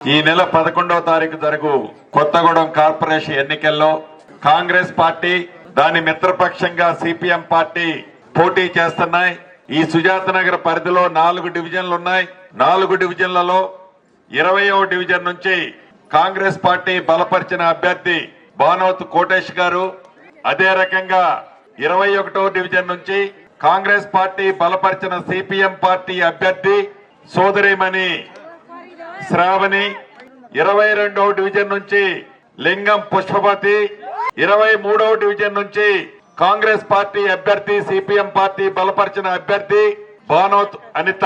ఈ నెల 11వ తారీఖు జరుగు కొత్తగూడెం కార్పొరేషన్ ఎన్నికల్లో కాంగ్రెస్ పార్టీ దాని మిత్రపక్షంగా సిపిఎం పార్టీ పోటీ చేస్తున్నాయి. ఈ సుజాత నగర్ పరిధిలో 4 డివిజన్లు ఉన్నాయి. 4 డివిజన్లలో 20వ డివిజన్ నుంచి కాంగ్రెస్ పార్టీ బలపరిచిన అభ్యర్థి బానోత్ కోటేష్ గారు, అదే రకంగా 21వ డివిజన్ నుంచి కాంగ్రెస్ పార్టీ బలపరిచిన సిపిఎం పార్టీ అభ్యర్థి సోదరిమణి శ్రావణి, 22వ డివిజన్ నుంచి లింగం పుష్పవతి, 23వ డివిజన్ నుంచి కాంగ్రెస్ పార్టీ అభ్యర్థి సిపిఎం పార్టీ బలపరిచిన అభ్యర్థి బానోత్ అనిత.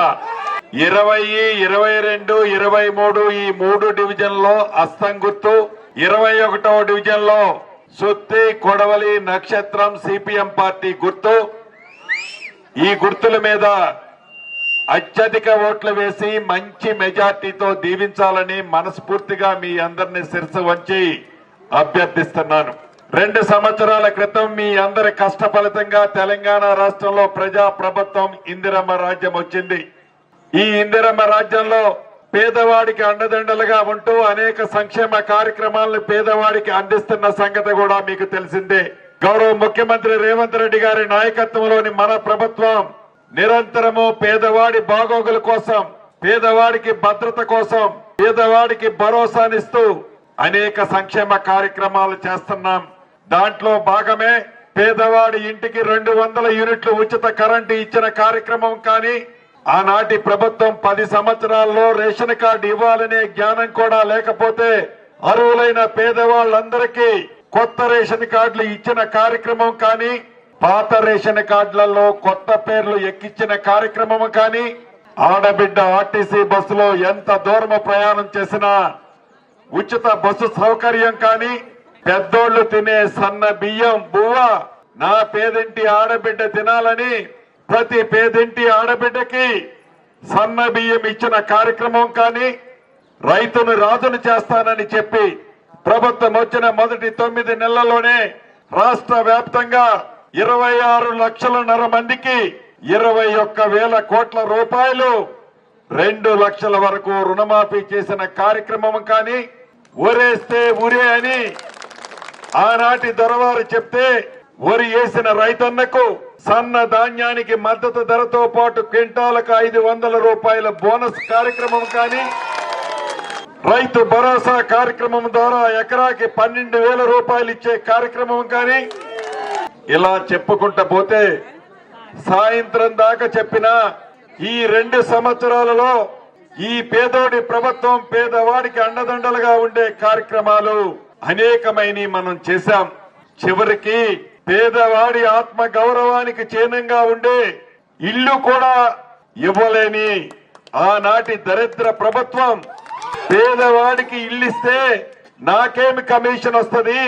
20, 22, 23 ఈ 3 డివిజన్లో అస్తం గుర్తు, 21వ డివిజన్ లో సుత్తి, కొడవలి, నక్షత్రం సిపిఎం పార్టీ గుర్తు. ఈ గుర్తుల మీద అత్యధిక ఓట్లు వేసి మంచి మెజార్టీతో దీవించాలని మనస్ఫూర్తిగా మీ అందరినీ శిరసు వంచి అభ్యర్థిస్తున్నాను. 2 సంవత్సరాల క్రితం మీ అందరి కష్ట ఫలితంగా తెలంగాణ రాష్ట్రంలో ప్రజా ప్రభుత్వం ఇందిరమ్మ రాజ్యం వచ్చింది. ఈ ఇందిరమ్మ రాజ్యంలో పేదవాడికి అండదండలుగా ఉంటూ అనేక సంక్షేమ కార్యక్రమాలను పేదవాడికి అందిస్తున్న సంగతి కూడా మీకు తెలిసిందే. గౌరవ ముఖ్యమంత్రి రేవంత్ రెడ్డి గారి నాయకత్వంలోని మన ప్రభుత్వం నిరంతరము పేదవాడి బాగోగుల కోసం, పేదవాడికి భద్రత కోసం, పేదవాడికి భరోసానిస్తూ అనేక సంక్షేమ కార్యక్రమాలు చేస్తున్నాం. దాంట్లో భాగమే పేదవాడి ఇంటికి 200 యూనిట్లు ఉచిత కరెంటు ఇచ్చిన కార్యక్రమం. కానీ ఆనాటి ప్రభుత్వం 10 సంవత్సరాల్లో రేషన్ కార్డు ఇవ్వాలనే జ్ఞానం కూడా లేకపోతే అర్హులైన పేదవాళ్ళందరికీ కొత్త రేషన్ కార్డులు ఇచ్చిన కార్యక్రమం కానీ, పాత రేషన్ కార్డులలో కొత్త పేర్లు ఎక్కించిన కార్యక్రమం కానీ, ఆడబిడ్డ ఆర్టీసీ బస్సులో ఎంత దూరం ప్రయాణం చేసినా ఉచిత బస్సు సౌకర్యం కానీ, పెద్దోళ్లు తినే సన్న బియ్యం బువ్వ నా పేదింటి ఆడబిడ్డ తినాలని ప్రతి పేదింటి ఆడబిడ్డకి సన్న బియ్యం ఇచ్చిన కార్యక్రమం కానీ, రైతును రాజును చేస్తానని చెప్పి ప్రభుత్వం వచ్చిన మొదటి 9 నెలల్లోనే రాష్ట్ర వ్యాప్తంగా 26 లక్షల మందికి 21,000 కోట్ల రూపాయలు 2 లక్షల వరకు రుణమాఫీ చేసిన కార్యక్రమం కానీ, ఒరేస్తే ఉరే అని ఆనాటి దొరవారు చెప్తే వరి వేసిన రైతన్నకు సన్న ధాన్యానికి మద్దతు ధరతో పాటు క్వింటాలకు 500 రూపాయల బోనస్ కార్యక్రమం కానీ, రైతు భరోసా కార్యక్రమం ద్వారా ఎకరాకి 12,000 రూపాయలు ఇచ్చే కార్యక్రమం కానీ, ఇలా చెప్పుకుంటా పోతే సాయంత్రం దాకా చెప్పిన ఈ 2 సంవత్సరాలలో ఈ పేదోడి ప్రభుత్వం పేదవాడికి అండదండలుగా ఉండే కార్యక్రమాలు అనేకమైన మనం చేశాం. చివరికి పేదవాడి ఆత్మ గౌరవానికి చిహ్నంగా ఉండే ఇల్లు కూడా ఇవ్వలేని ఆనాటి దరిద్ర ప్రభుత్వం పేదవాడికి ఇల్లిస్తే నాకేమి కమిషన్ వస్తుంది,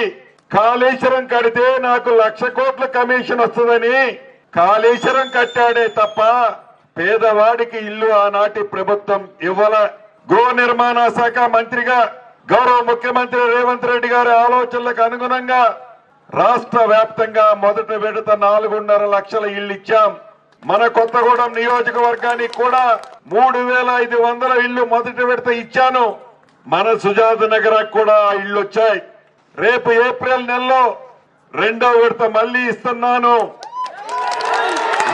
కాళేశ్వరం కడితే నాకు 1,00,000 కోట్ల కమిషన్ వస్తుందని కాళేశ్వరం కట్టాడే తప్ప పేదవాడికి ఇల్లు ఆనాటి ప్రభుత్వం ఇవ్వల. గృహ నిర్మాణ శాఖ మంత్రిగా గౌరవ ముఖ్యమంత్రి రేవంత్ రెడ్డి గారి ఆలోచనలకు అనుగుణంగా రాష్ట్ర వ్యాప్తంగా మొదటి విడత 4.5 లక్షల ఇళ్లు ఇచ్చాం. మన కొత్తగూడెం నియోజకవర్గానికి కూడా 3,500 ఇళ్లు మొదటి విడత ఇచ్చాను. మన సుజాత నగర్ కూడా ఇళ్లు వచ్చాయి. రేపు ఏప్రిల్ నెలలో 2వ విడత మళ్లీ ఇస్తున్నాను,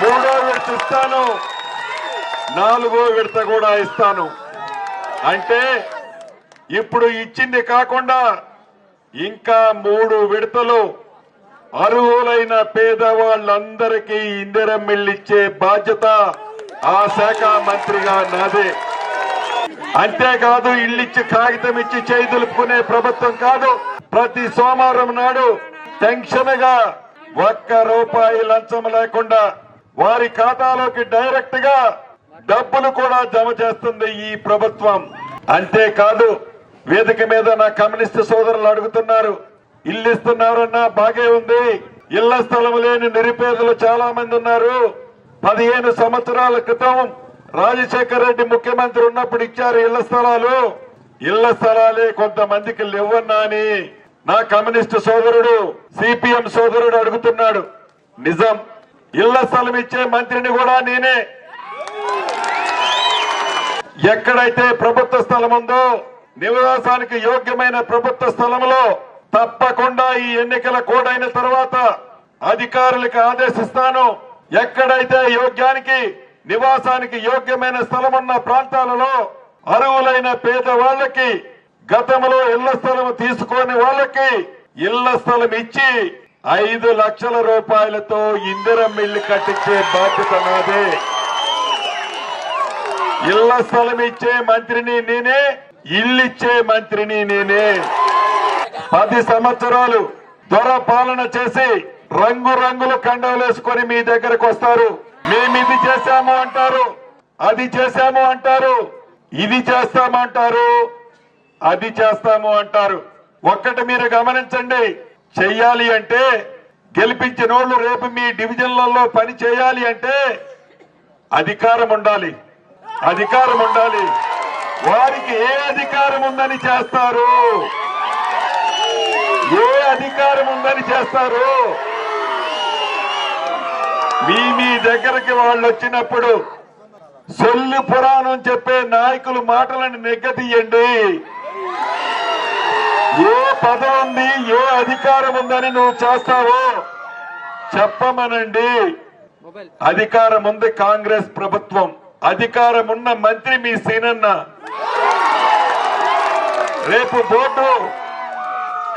3వ విడత ఇస్తాను, 4వ విడత కూడా ఇస్తాను. అంటే ఇప్పుడు ఇచ్చింది కాకుండా ఇంకా 3 విడతలు అర్హులైన పేదవాళ్ళందరికీ ఇందిరమ్మ ఇల్లు ఇచ్చే బాధ్యత ఆ శాఖ మంత్రిగా నాదే. అంతేకాదు ఇల్లిచ్చి కాగితం ఇచ్చి చేయి దులుపుకునే ప్రభుత్వం కాదు. ప్రతి సోమవారం నాడు టెన్షన్ గా 1 రూపాయి లంచం లేకుండా వారి ఖాతాలోకి డైరెక్ట్ గా డబ్బులు కూడా జమ చేస్తుంది ఈ ప్రభుత్వం. అంతేకాదు వేదిక మీద నా కమ్యూనిస్టు సోదరులు అడుగుతున్నారు, ఇల్లు ఇస్తున్నారన్నా బాగే ఉంది, ఇళ్ల స్థలం లేని నిరుపేదలు చాలా మంది ఉన్నారు. 15 సంవత్సరాల క్రితం రాజశేఖర రెడ్డి ముఖ్యమంత్రి ఉన్నప్పుడు ఇచ్చారు ఇళ్ల స్థలాలు. ఇళ్ల స్థలాలే కొంతమందికి లేవన్నా అని నా కమ్యూనిస్టు సోదరుడు సిపిఎం సోదరుడు అడుగుతున్నాడు. నిజం, ఇళ్ల స్థలం ఇచ్చే మంత్రిని కూడా నేనే. ఎక్కడైతే ప్రభుత్వ స్థలం ఉందో నివాసానికి యోగ్యమైన ప్రభుత్వ స్థలంలో తప్పకుండా ఈ ఎన్నికల కోడ్ అయిన తర్వాత అధికారులకు ఆదేశిస్తాను. ఎక్కడైతే యోగ్యానికి నివాసానికి యోగ్యమైన స్థలం ఉన్న ప్రాంతాలలో అర్హులైన పేదవాళ్లకి గతంలో ఇళ్ల స్థలం తీసుకునే వాళ్ళకి ఇళ్ల స్థలం ఇచ్చి 5 లక్షల రూపాయలతో ఇందిరమ్మ ఇల్లు కట్టించే బాధ్యత నాదే. ఇళ్ల స్థలం ఇచ్చే మంత్రిని నేనే, ఇల్లు ఇచ్చే మంత్రిని నేనే. 10 సంవత్సరాలు దొర పాలన చేసి రంగురంగుల కండవలేసుకొని మీ దగ్గరకు వస్తారు. మేము ఇది చేశాము అంటారు, అది చేశాము అంటారు, ఇది చేస్తామంటారు, అది చేస్తాము అంటారు. ఒక్కటి మీరు గమనించండి, చెయ్యాలి అంటే గెలిపించిన వాళ్ళు రేపు మీ డివిజన్లలో పని చేయాలి అంటే అధికారం ఉండాలి, అధికారం ఉండాలి. వారికి ఏ అధికారం ఉందని చేస్తారు? ఏ అధికారం ఉందని చేస్తారు? మీ దగ్గరికి వాళ్ళు వచ్చినప్పుడు సొల్లు పురాణం చెప్పే నాయకులు మాటలను నెగ్గదీయండి. ఏ పదం ఉంది, ఏ అధికారం ఉందని నువ్వు చేస్తావో చెప్పమనండి. అధికారం ఉంది కాంగ్రెస్ ప్రభుత్వం, అధికారం ఉన్న మంత్రి మీ సీనన్న. రేపు బోర్డు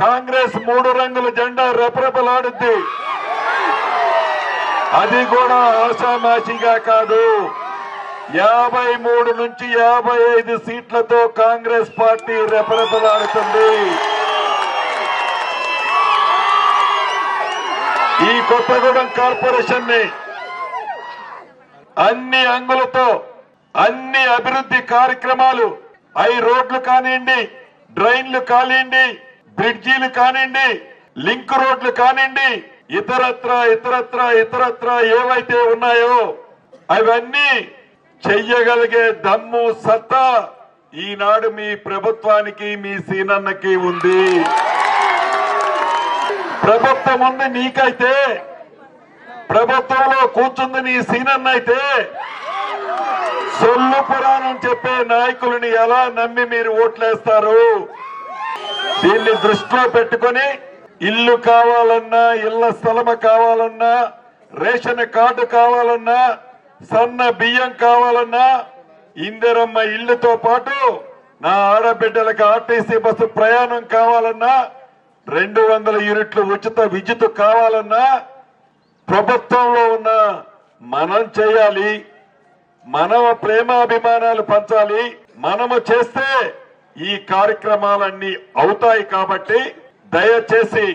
కాంగ్రెస్ 3 రంగుల జెండా రెపరెపలాడుద్ది. అది కూడా ఆషామాషిగా కాదు. 53 నుంచి 55 సీట్లతో కాంగ్రెస్ పార్టీ రెపరెపలాడుతుంది. ఈ కొత్తగూడెం కార్పొరేషన్ ని అన్ని అంగులతో అన్ని అభివృద్ధి కార్యక్రమాలు, రోడ్లు కానివ్వండి, డ్రైన్లు కానివ్వండి, బ్రిడ్జీలు కానివ్వండి, లింక్ రోడ్లు కానివ్వండి, ఇతరత్ర ఏవైతే ఉన్నాయో అవన్నీ చెయ్యగలిగే దమ్ము సత్తా ఈనాడు మీ ప్రభుత్వానికి, మీ సీనన్నకి ఉంది. ప్రభుత్వం ఉంది నీకైతే, ప్రభుత్వంలో కూర్చుంది నీ సీనన్న అయితే సొల్లు పురాణం చెప్పే నాయకులని ఎలా నమ్మి మీరు ఓట్లేస్తారు? దీన్ని దృష్టిలో పెట్టుకొని ఇల్లు కావాలన్నా, ఇళ్ల స్థలం కావాలన్నా, రేషన్ కార్డు కావాలన్నా, సన్న బియ్యం కావాలన్నా, ఇందిరమ్మ ఇళ్లతో పాటు నా ఆడబిడ్డలకు ఆర్టీసీ బస్సు ప్రయాణం కావాలన్నా, 200 యూనిట్లు ఉచిత విద్యుత్ కావాలన్నా ప్రభుత్వంలో ఉన్న మనం చేయాలి. మన ప్రేమాభిమానాలు పంచాలి. మనము చేస్తే ఈ కార్యక్రమాలన్నీ అవుతాయి. కాబట్టి దయచేసి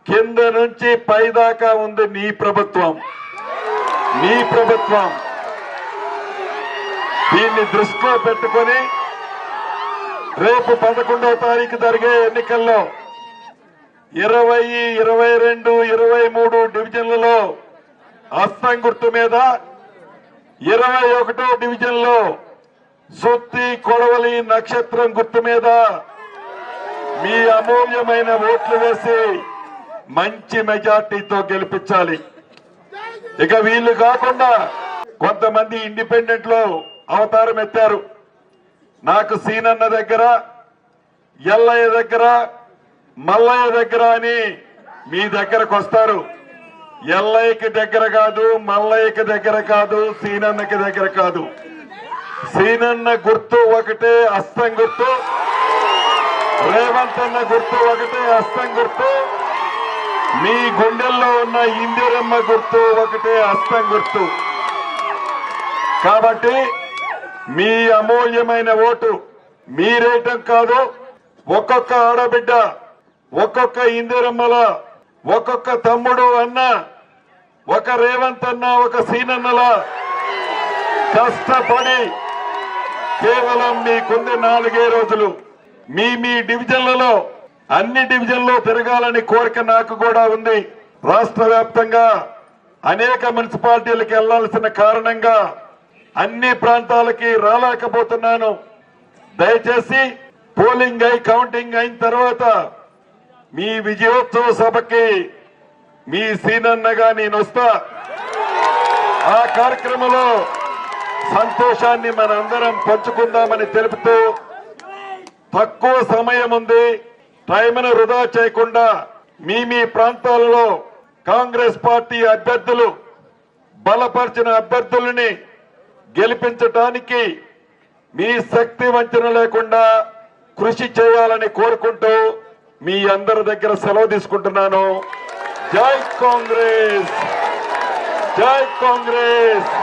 కింద నుంచి పైదాకా ఉంది నీ ప్రభుత్వం, నీ ప్రభుత్వం. దీన్ని దృష్టిలో పెట్టుకొని రేపు 11వ తారీఖు జరిగే ఎన్నికల్లో 20, 22, 23 డివిజన్లలో హస్తం గుర్తు మీద, 21వ డివిజన్ లో సుత్తి కొడవలి నక్షత్రం గుర్తు మీద మీ అమూల్యమైన ఓట్లు వేసి మంచి మెజార్టీతో గెలిపించాలి. ఇక వీళ్ళు కాకుండా కొంతమంది ఇండిపెండెంట్ లో అవతారం ఎత్తారు. నాకు సీనన్న దగ్గర, ఎల్లయ్య దగ్గర, మల్లయ్య దగ్గర అని మీ దగ్గరకు వస్తారు. ఎల్లయ్యకి దగ్గర కాదు, మల్లయ్యకి దగ్గర కాదు, సీనన్నకి దగ్గర కాదు. సీనన్న గుర్తు ఒకటే, హస్తం గుర్తు. రేవంత్ అన్న గుర్తు ఒకటే, హస్తం గుర్తు. మీ గుండెల్లో ఉన్న ఇందిరమ్మ గుర్తు ఒకటే, హస్తం గుర్తు. కాబట్టి మీ అమూల్యమైన ఓటు మీరేయటం కాదు, ఒక్కొక్క ఆడబిడ్డ, ఒక్కొక్క ఇందిరమ్మల, ఒక్కొక్క తమ్ముడు అన్న, ఒక రేవంత్ అన్న, ఒక సీనన్నలా కష్టపడి కేవలం మీకుంది 4 రోజులు. మీ డివిజన్లలో అన్ని డివిజన్లో తిరగాలని కోరిక నాకు కూడా ఉంది. రాష్ట్ర వ్యాప్తంగా అనేక మున్సిపాలిటీలకు వెళ్లాల్సిన కారణంగా అన్ని ప్రాంతాలకి రాలేకపోతున్నాను. దయచేసి పోలింగ్ కౌంటింగ్ అయిన తర్వాత మీ విజయోత్సవ సభకి మీ సీనన్నగా నేను వస్తా. ఆ కార్యక్రమంలో సంతోషాన్ని మనందరం పంచుకుందామని తెలుపుతూ తక్కువ సమయం ఉంది. టైంను వృధా చేయకుండా మీ ప్రాంతాలలో కాంగ్రెస్ పార్టీ అభ్యర్థులు బలపరిచిన అభ్యర్థులని గెలిపించడానికి మీ శక్తి వంచన లేకుండా కృషి చేయాలని కోరుకుంటూ మీ అందరి దగ్గర సెలవు తీసుకుంటున్నాను. జై కాంగ్రెస్, జై కాంగ్రెస్.